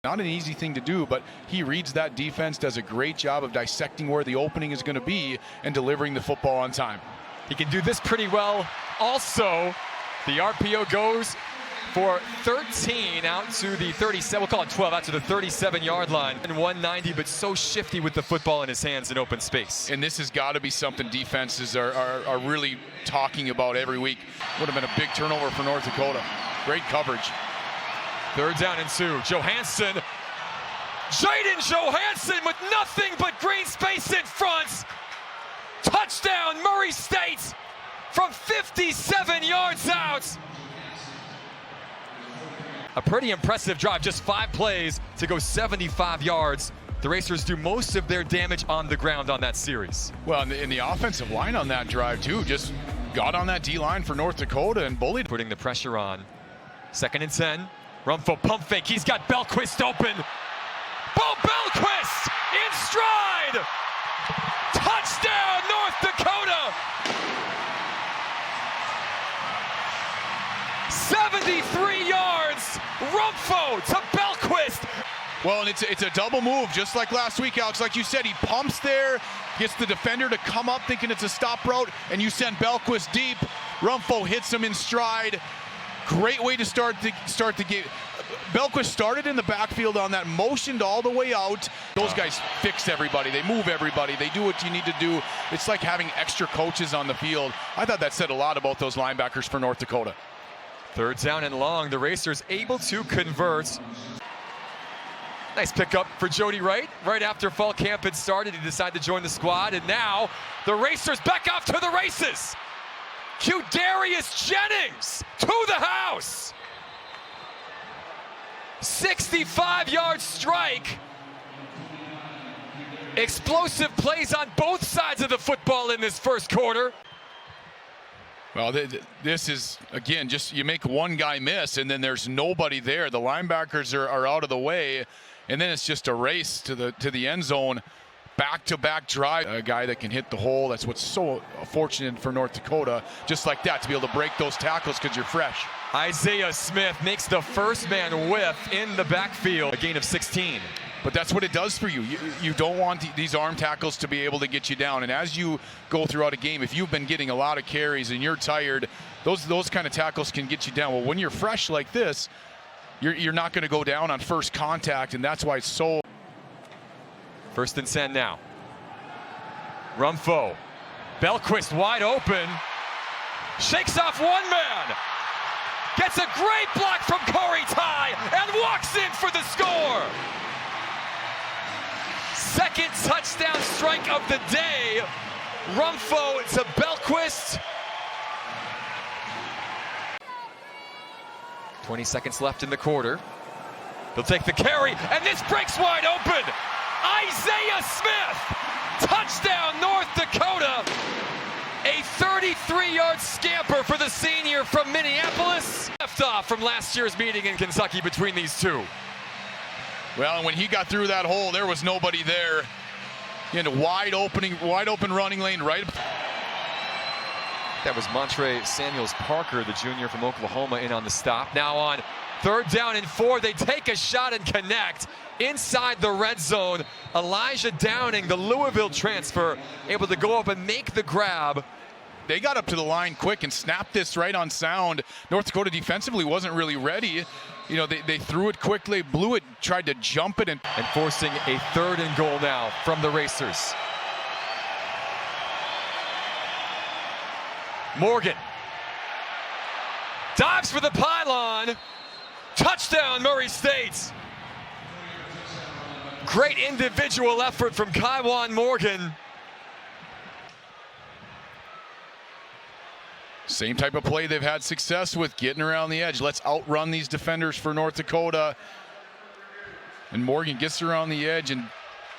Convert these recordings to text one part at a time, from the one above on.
Not an easy thing to do, but he reads that defense, does a great job of dissecting where the opening is going to be and delivering the football on time. He can do this pretty well. Also, the RPO goes for 13 out to the 37, we'll call it 12, out to the 37-yard line. And 190, but so shifty with the football in his hands in open space. And this has got to be something defenses are really talking about every week. Would have been a big turnover for North Dakota. Great coverage. 3rd down and 2. Johansson. Jaden Johansson with nothing but green space in front. Touchdown, Murray State from 57 yards out. A pretty impressive drive, just 5 plays to go 75 yards. The Racers do most of their damage on the ground on that series. Well, and the offensive line on that drive, too, just got on that D-line for North Dakota and bullied. Putting the pressure on. 2nd and 10. Rumfo pump fake. He's got Belquist open. Bo Belquist in stride. Touchdown, North Dakota. 73 yards. Rumfo to Belquist. Well, and it's a double move, just like last week, Alex. Like you said, he pumps there, gets the defender to come up thinking it's a stop route, and you send Belquist deep. Rumfo hits him in stride. Great way to start the game. Belquist started in the backfield on that, motioned all the way out. Those guys fix everybody. They move everybody. They do what you need to do. It's like having extra coaches on the field. I thought that said a lot about those linebackers for North Dakota. 3rd down and long. The Racers able to convert. Nice pickup for Jody Wright. Right after fall camp had started, he decided to join the squad, and now the Racers back off to the races. Darius Jennings to the house. 65-yard strike. Explosive plays on both sides of the football in this first quarter. Well, this is, again, just you make one guy miss, and then there's nobody there. The linebackers are out of the way, and then it's just a race to the end zone. Back-to-back drive. A guy that can hit the hole. That's what's so fortunate for North Dakota, just like that, to be able to break those tackles because you're fresh. Isaiah Smith makes the first man whiff in the backfield. A gain of 16. But that's what it does for you. You don't want these arm tackles to be able to get you down. And as you go throughout a game, if you've been getting a lot of carries and you're tired, those kind of tackles can get you down. Well, when you're fresh like this, you're not going to go down on first contact, and that's why it's so. 1st and 10 now. Rumfo. Belquist wide open. Shakes off one man. Gets a great block from Corey Ty and walks in for the score. 2nd touchdown strike of the day. Rumfo to Belquist. 20 seconds left in the quarter. They'll take the carry, and this breaks wide open. Isaiah Smith, touchdown North Dakota. A 33-yard scamper for the senior from Minneapolis. Left off from last year's meeting in Kentucky between these two. Well, and when he got through that hole, there was nobody there. He had a wide open running lane right. That was Montre Samuels-Parker, the junior from Oklahoma, in on the stop. Now on 3rd down and 4, they take a shot and connect inside the red zone. Elijah Downing, the Louisville transfer, able to go up and make the grab. They got up to the line quick and snapped this right on sound. North Dakota defensively wasn't really ready. You know, they threw it quickly, blew it, tried to jump it. And forcing a 3rd and goal now from the Racers. Morgan dives for the pylon. Touchdown, Murray State. Great individual effort from Kaiwan Morgan. Same type of play they've had success with, getting around the edge. Let's outrun these defenders for North Dakota. And Morgan gets around the edge and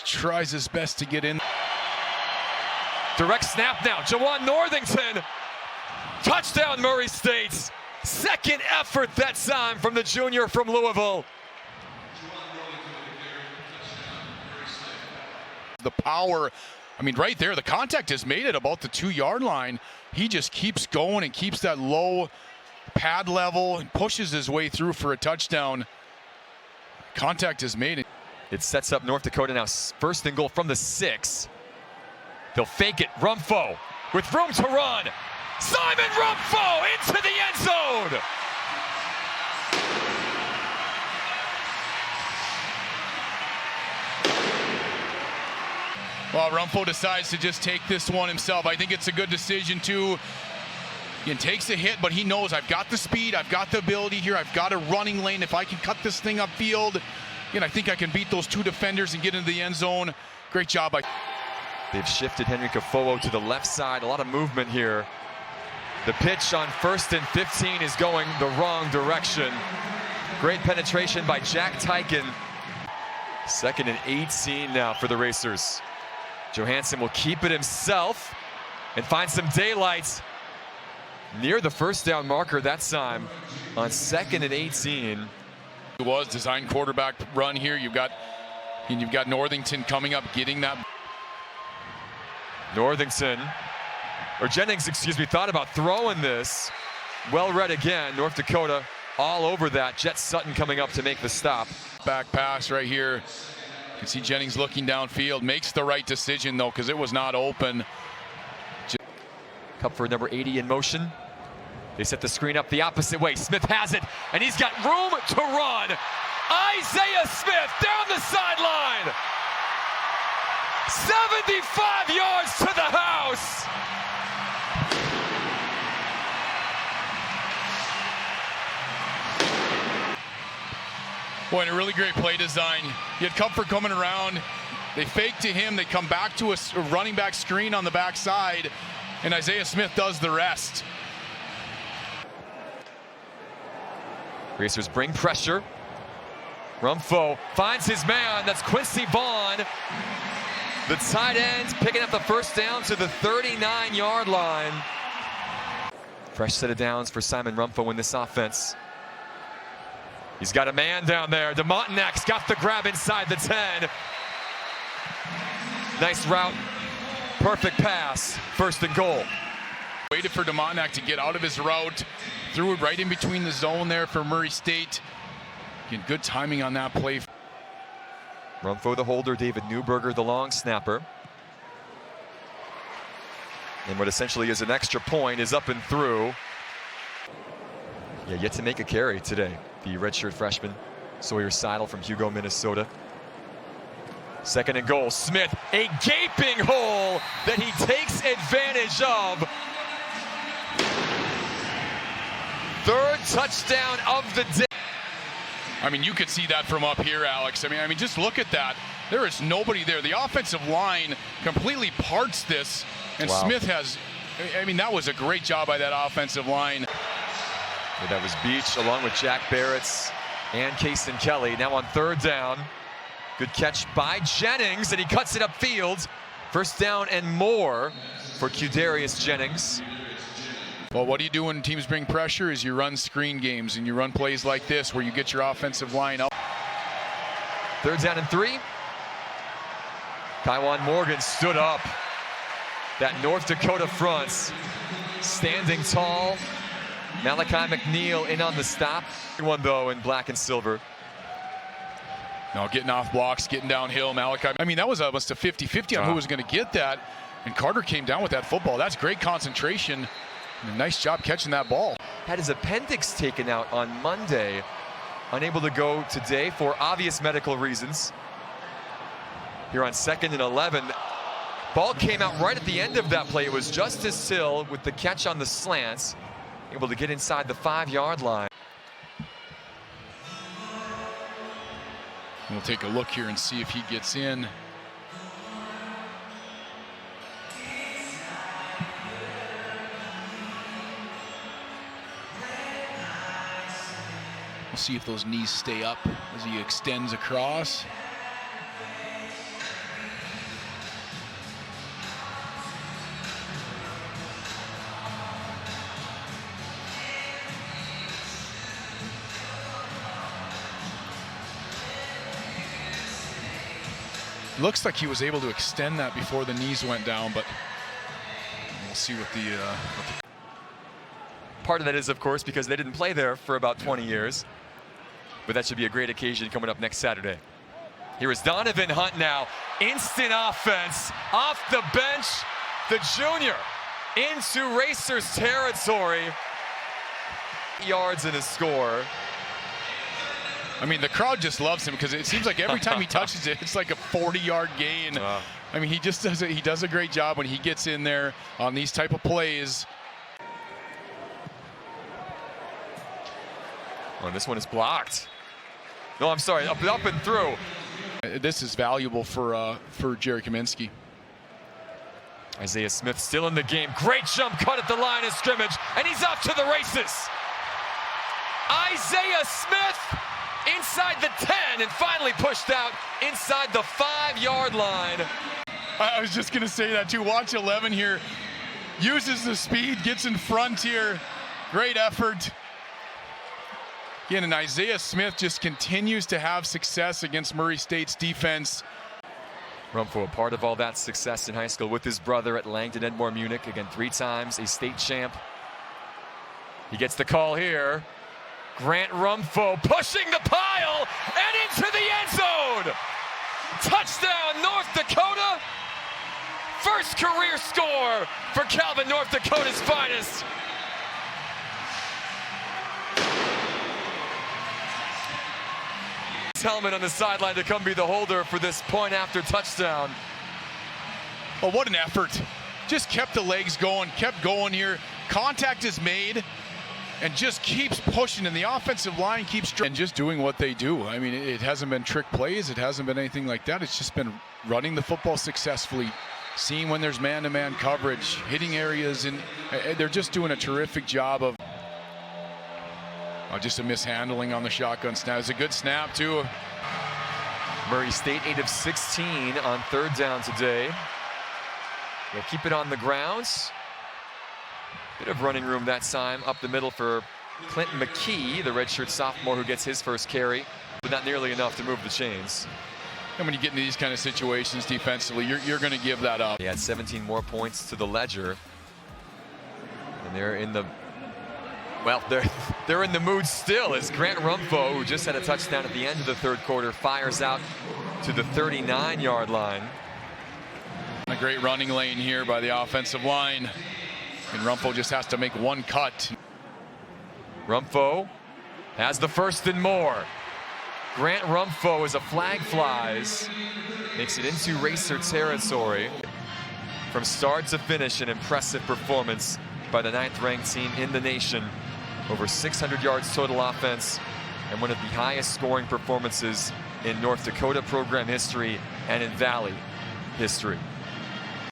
tries his best to get in. Direct snap now. Jawan Northington. Touchdown, Murray State. 2nd effort that time from the junior from Louisville. The power, I mean, right there, the contact is made at about the 2-yard line. He just keeps going and keeps that low pad level and pushes his way through for a touchdown. Contact is made. It sets up North Dakota now first and goal from the 6. They'll fake it. Rumfo with room to run. Simon Rumfo into the end zone. Well, Rumfo decides to just take this one himself. I think it's a good decision too. He takes a hit, but he knows I've got the speed, I've got the ability here, I've got a running lane. If I can cut this thing upfield, I think I can beat those 2 defenders and get into the end zone. Great job. They've shifted Henry Cafoe to the left side. A lot of movement here. The pitch on 1st and 15 is going the wrong direction. Great penetration by Jack Tyken. 2nd and 18 now for the Racers. Johansson will keep it himself and find some daylight near the first down marker that time on 2nd and 18. It was design quarterback run here. You've got Northington coming up, getting that. Jennings, thought about throwing this. Well read again. North Dakota all over that. Jet Sutton coming up to make the stop. Back pass right here. You can see Jennings looking downfield. Makes the right decision though, because it was not open. Cup for number 80 in motion. They set the screen up the opposite way. Smith has it, and he's got room to run. Isaiah Smith down the sideline. 75 yards to the house. Boy, and a really great play design. You had Kupfer coming around. They fake to him. They come back to a running back screen on the backside, and Isaiah Smith does the rest. Racers bring pressure. Rumfo finds his man. That's Quincy Vaughn. The tight end picking up the first down to the 39-yard line. Fresh set of downs for Simon Rumfo in this offense. He's got a man down there. DeMontenak's got the grab inside the 10. Nice route. Perfect pass. 1st and goal. Waited for DeMontenak to get out of his route. Threw it right in between the zone there for Murray State. Again, good timing on that play. Rumfo the holder, David Newberger the long snapper. And what essentially is an extra point is up and through. Yeah, yet to make a carry today. The redshirt freshman, Sawyer Seidel from Hugo, Minnesota. 2nd and goal. Smith, a gaping hole that he takes advantage of. 3rd touchdown of the day. I mean, you could see that from up here, Alex. I mean, just look at that. There is nobody there. The offensive line completely parts this, and wow. Smith has. I mean, that was a great job by that offensive line. Yeah, that was Beach along with Jack Barretts and Kason Kelly. Now on 3rd down. Good catch by Jennings, and he cuts it upfield. 1st down and more for Qdarius Jennings. Well, what do you do when teams bring pressure is you run screen games and you run plays like this where you get your offensive line up. 3rd down and 3. Kaiwan Morgan stood up. That North Dakota front standing tall. Malachi McNeil in on the stop. One though in black and silver. Now getting off blocks, getting downhill. Malachi, I mean, that was almost a 50-50 on who was going to get that. And Carter came down with that football. That's great concentration. And a nice job catching that ball. Had his appendix taken out on Monday. Unable to go today for obvious medical reasons. Here on 2nd and 11. Ball came out right at the end of that play. It was Justice Hill with the catch on the slants. Able to get inside the 5-yard line. We'll take a look here and see if he gets in. We'll see if those knees stay up as he extends across. Looks like he was able to extend that before the knees went down, but we'll see what the part of that is, of course, because they didn't play there for about 20 years. but that should be a great occasion coming up next Saturday. Here is Donovan Hunt now. Instant offense off the bench. The junior into Racers territory. Yards and a score. I mean, the crowd just loves him because it seems like every time he touches it, it's like a 40-yard gain. I mean, he just does it. He does a great job when he gets in there on these type of plays. Oh, this one is blocked. No, I'm sorry, up and through. This is valuable for Jerry Kaminsky. Isaiah Smith still in the game. Great jump cut at the line of scrimmage, and he's off to the races. Isaiah Smith inside the 10 and finally pushed out inside the 5-yard line. I was just going to say that too. Watch 11 here. Uses the speed, gets in front here. Great effort. Again, and Isaiah Smith just continues to have success against Murray State's defense. Rumpho, a part of all that success in high school with his brother at Langton Edmore Munich. Again, 3 times a state champ. He gets the call here. Grant Rumpho pushing the pile and into the end zone. Touchdown, North Dakota. First career score for Calvin, North Dakota's finest. Helmet on the sideline to come be the holder for this point after touchdown. Oh, what an effort. Just kept the legs going, kept going here. Contact is made and just keeps pushing, and the offensive line keeps and just doing what they do. I mean, it hasn't been trick plays. It hasn't been anything like that. It's just been running the football successfully, seeing when there's man-to-man coverage, hitting areas, and they're just doing a terrific job of just a mishandling on the shotgun snap. It's a good snap, too. Murray State 8 of 16 on 3rd down today. They'll keep it on the grounds. Bit of running room that time up the middle for Clinton McKee, the redshirt sophomore who gets his first carry, but not nearly enough to move the chains. And when you get into these kind of situations defensively, you're going to give that up. He had 17 more points to the ledger. And they're in the they're in the mood still as Grant Rumpho, who just had a touchdown at the end of the 3rd quarter, fires out to the 39-yard line. A great running lane here by the offensive line. And Rumpho just has to make one cut. Rumpho has the 1st and more. Grant Rumpho, as a flag flies, makes it into Racer territory. From start to finish, an impressive performance by the 9th-ranked team in the nation. Over 600 yards total offense, and one of the highest scoring performances in North Dakota program history and in Valley history.